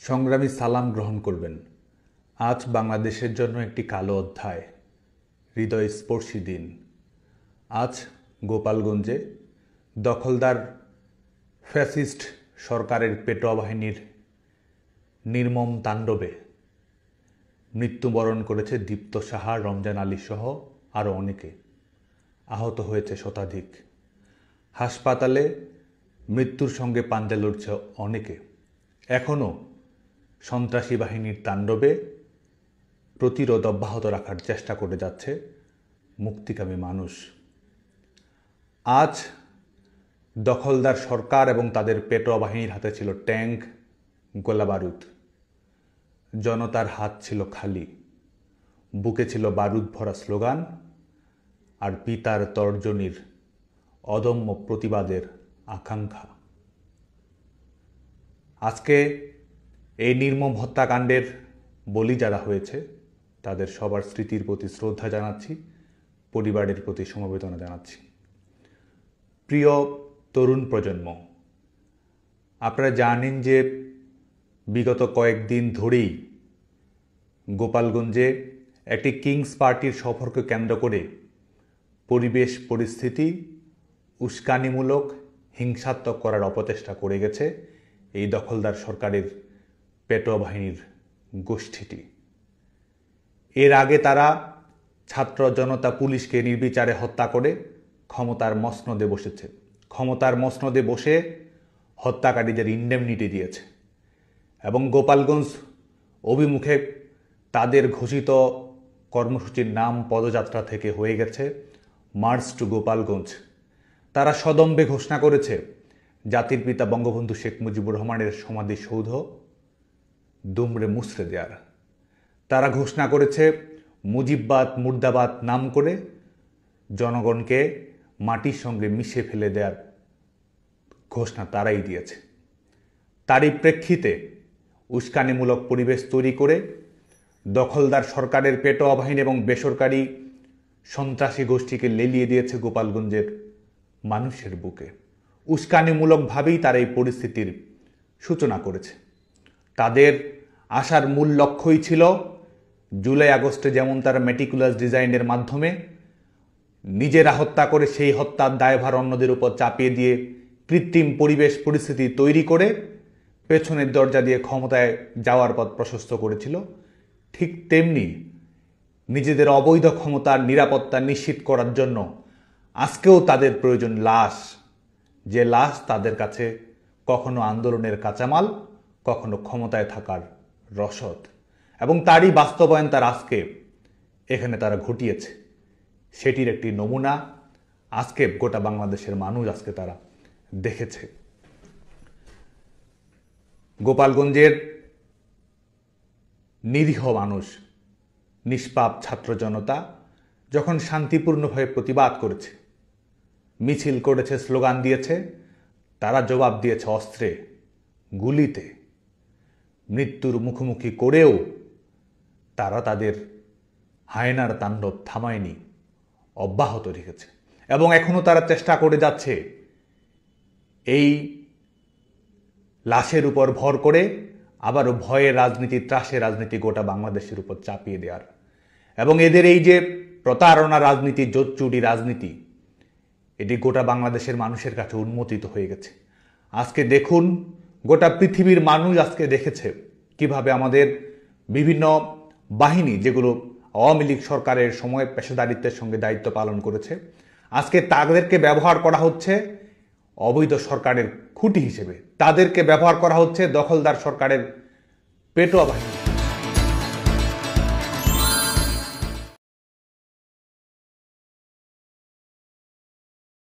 সংগ্রামী সালাম গ্রহণ করবেন। আজ বাংলাদেশের জন্য একটি কালো অধ্যায়, হৃদয়স্পর্শী দিন। আজ গোপালগঞ্জে দখলদার ফ্যাসিস্ট সরকারের পেটোয়া বাহিনীর নির্মম তাণ্ডবে মৃত্যুবরণ করেছে দীপ্ত সাহা, রমজান আলী সহ আরও অনেকে। আহত হয়েছে শতাধিক। হাসপাতালে মৃত্যুর সঙ্গে পাঞ্জা লড়ছে অনেকে। এখনও সন্ত্রাসী বাহিনীর তাণ্ডবে প্রতিরোধ অব্যাহত রাখার চেষ্টা করে যাচ্ছে মুক্তিকামী মানুষ। আজ দখলদার সরকার এবং তাদের পেটোয়া বাহিনীর হাতে ছিল ট্যাঙ্ক, গোলাবারুদ। জনতার হাত ছিল খালি, বুকে ছিল বারুদ ভরা স্লোগান আর পিতার তর্জনীর অদম্য প্রতিবাদের আকাঙ্ক্ষা। আজকে এই নির্মম হত্যাকাণ্ডের বলি যারা হয়েছে তাদের সবার স্মৃতির প্রতি শ্রদ্ধা জানাচ্ছি, পরিবারের প্রতি সমবেদনা জানাচ্ছি। প্রিয় তরুণ প্রজন্ম, আপনারা জানেন যে বিগত কয়েকদিন ধরেই গোপালগঞ্জে একটি কিংস পার্টির সফরকে কেন্দ্র করে পরিবেশ পরিস্থিতি উস্কানিমূলক, হিংসাত্মক করার অপচেষ্টা করে গেছে এই দখলদার সরকারের পেটোয়া বাহিনীর গোষ্ঠীটি। এর আগে তারা ছাত্র জনতা পুলিশকে নির্বিচারে হত্যা করে ক্ষমতার মসনদে বসেছে। ক্ষমতার মসনদে বসে হত্যাকারীদের ইন্ডেমনিটি দিয়েছে এবং গোপালগঞ্জ অভিমুখে তাদের ঘোষিত কর্মসূচির নাম পদযাত্রা থেকে হয়ে গেছে মার্চ টু গোপালগঞ্জ। তারা সদম্ভে ঘোষণা করেছে জাতির পিতা বঙ্গবন্ধু শেখ মুজিবুর রহমানের সমাধিসৌধ দুমড়ে মুচড়ে দেওয়ার। তারা ঘোষণা করেছে মুজিববাদ মুর্দাবাদ নাম করে জনগণকে মাটির সঙ্গে মিশে ফেলে দেওয়ার ঘোষণা তারাই দিয়েছে। তারই প্রেক্ষিতে উস্কানিমূলক পরিবেশ তৈরি করে দখলদার সরকারের পেটোয়া বাহিনী এবং বেসরকারি সন্ত্রাসী গোষ্ঠীকে লেলিয়ে দিয়েছে গোপালগঞ্জের মানুষের বুকে। উস্কানিমূলকভাবেই তারা এই পরিস্থিতির সূচনা করেছে। তাদের আসার মূল লক্ষ্যই ছিল জুলাই আগস্টে যেমন তারা মেটিকুলাস ডিজাইনের মাধ্যমে নিজেরা হত্যা করে সেই হত্যার দায়ভার অন্যদের উপর চাপিয়ে দিয়ে কৃত্রিম পরিবেশ পরিস্থিতি তৈরি করে পেছনের দরজা দিয়ে ক্ষমতায় যাওয়ার পথ প্রশস্ত করেছিল, ঠিক তেমনি নিজেদের অবৈধ ক্ষমতার নিরাপত্তা নিশ্চিত করার জন্য আজকেও তাদের প্রয়োজন লাশ, যে লাশ তাদের কাছে কখনো আন্দোলনের কাঁচামাল, কখনো ক্ষমতায় থাকার রসদ, এবং তারই বাস্তবায়ন তার আজকে এখানে তারা ঘটিয়েছে। সেটির একটি নমুনা আজকে গোটা বাংলাদেশের মানুষ আজকে তারা দেখেছে। গোপালগঞ্জের নিরীহ মানুষ, নিষ্পাপ ছাত্র জনতা যখন শান্তিপূর্ণভাবে প্রতিবাদ করেছে, মিছিল করেছে, স্লোগান দিয়েছে, তারা জবাব দিয়েছে অস্ত্রে, গুলিতে। মৃত্যুর মুখোমুখি করেও তারা তাদের হায়নার তাণ্ডব থামায়নি, অব্যাহত রেখেছে এবং এখনও তারা চেষ্টা করে যাচ্ছে এই লাশের উপর ভর করে আবারও ভয়ের রাজনীতি, ত্রাসের রাজনীতি গোটা বাংলাদেশের উপর চাপিয়ে দেওয়ার। এবং এদের এই যে প্রতারণা রাজনীতি, জোচ্চুরি রাজনীতি, এটি গোটা বাংলাদেশের মানুষের কাছে উন্মোচিত হয়ে গেছে। আজকে দেখুন, গোটা পৃথিবীর মানুষ আজকে দেখেছে কিভাবে আমাদের বিভিন্ন বাহিনী, যেগুলো আওয়ামী লীগ সরকারের সময় পেশাদারিত্বের সঙ্গে দায়িত্ব পালন করেছে, আজকে তাদেরকে ব্যবহার করা হচ্ছে অবৈধ সরকারের খুঁটি হিসেবে। তাদেরকে ব্যবহার করা হচ্ছে দখলদার সরকারের পেটোয়া বাহিনী।